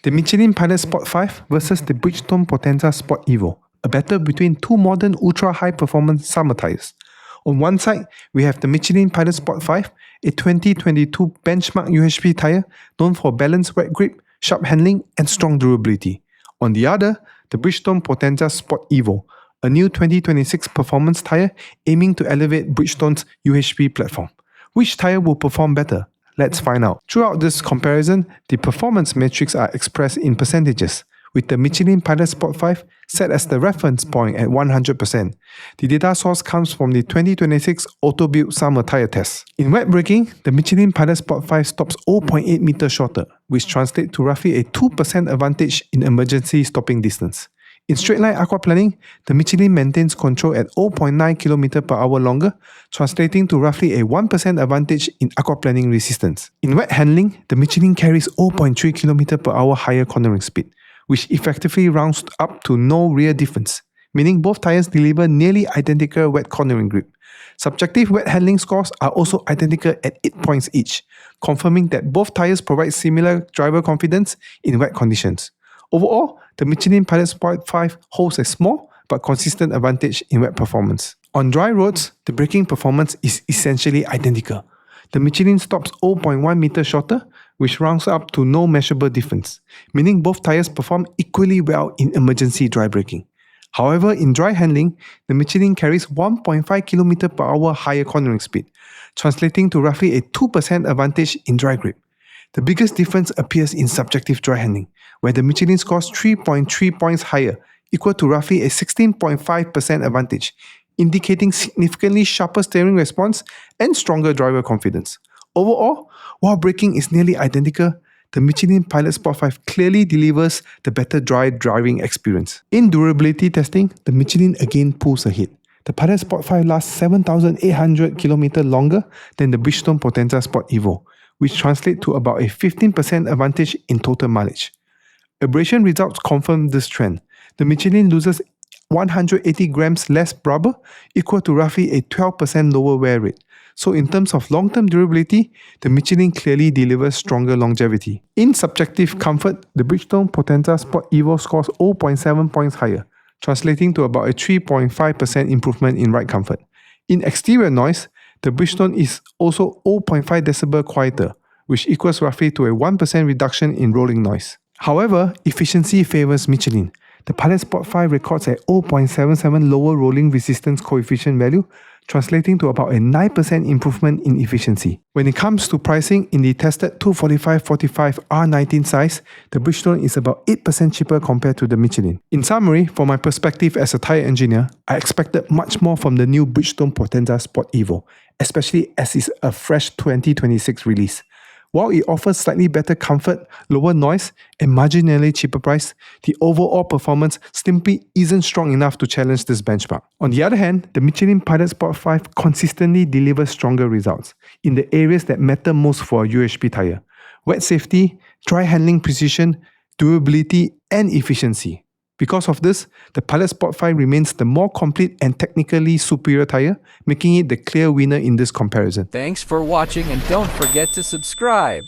The Michelin Pilot Sport 5 versus the Bridgestone Potenza Sport Evo, a battle between two modern ultra-high-performance summer tyres. On one side, we have the Michelin Pilot Sport 5, a 2022 benchmark UHP tyre known for balanced wet grip, sharp handling, and strong durability. On the other, the Bridgestone Potenza Sport Evo, a new 2026 performance tyre aiming to elevate Bridgestone's UHP platform. Which tyre will perform better? Let's find out. Throughout this comparison, the performance metrics are expressed in percentages, with the Michelin Pilot Sport 5 set as the reference point at 100%. The data source comes from the 2026 Auto-Built Summer Tyre Test. In wet braking, the Michelin Pilot Sport 5 stops 0.8 meters shorter, which translates to roughly a 2% advantage in emergency stopping distance. In straight-line aquaplaning, the Michelin maintains control at 0.9 km per hour longer, translating to roughly a 1% advantage in aquaplaning resistance. In wet handling, the Michelin carries 0.3 km per hour higher cornering speed, which effectively rounds up to no rear difference, meaning both tyres deliver nearly identical wet cornering grip. Subjective wet handling scores are also identical at 8 points each, confirming that both tyres provide similar driver confidence in wet conditions. Overall, the Michelin Pilot Sport 5 holds a small but consistent advantage in wet performance. On dry roads, the braking performance is essentially identical. The Michelin stops 0.1 meters shorter, which rounds up to no measurable difference, meaning both tyres perform equally well in emergency dry braking. However, in dry handling, the Michelin carries 1.5 km per hour higher cornering speed, translating to roughly a 2% advantage in dry grip. The biggest difference appears in subjective dry handling, where the Michelin scores 3.3 points higher, equal to roughly a 16.5% advantage, indicating significantly sharper steering response and stronger driver confidence. Overall, while braking is nearly identical, the Michelin Pilot Sport 5 clearly delivers the better dry driving experience. In durability testing, the Michelin again pulls ahead. The Pilot Sport 5 lasts 7,800 km longer than the Bridgestone Potenza Sport Evo, which translates to about a 15% advantage in total mileage. Abrasion results confirm this trend. The Michelin loses 180 grams less rubber, equal to roughly a 12% lower wear rate. So in terms of long-term durability, the Michelin clearly delivers stronger longevity. In subjective comfort, the Bridgestone Potenza Sport Evo scores 0.7 points higher, translating to about a 3.5% improvement in ride comfort. In exterior noise, the Bridgestone is also 0.5 dB quieter, which equals roughly to a 1% reduction in rolling noise. However, efficiency favors Michelin. The Pilot Sport 5 records a 0.77 lower rolling resistance coefficient value, translating to about a 9% improvement in efficiency. When it comes to pricing, in the tested 245/45 R19 size, the Bridgestone is about 8% cheaper compared to the Michelin. In summary, from my perspective as a tyre engineer, I expected much more from the new Bridgestone Potenza Sport Evo, especially as it's a fresh 2026 release. While it offers slightly better comfort, lower noise, and marginally cheaper price, the overall performance simply isn't strong enough to challenge this benchmark. On the other hand, the Michelin Pilot Sport 5 consistently delivers stronger results in the areas that matter most for a UHP tyre: wet safety, dry handling precision, durability, and efficiency. Because of this, the Pilot Sport 5 remains the more complete and technically superior tyre, making it the clear winner in this comparison. Thanks for watching, and don't forget to subscribe.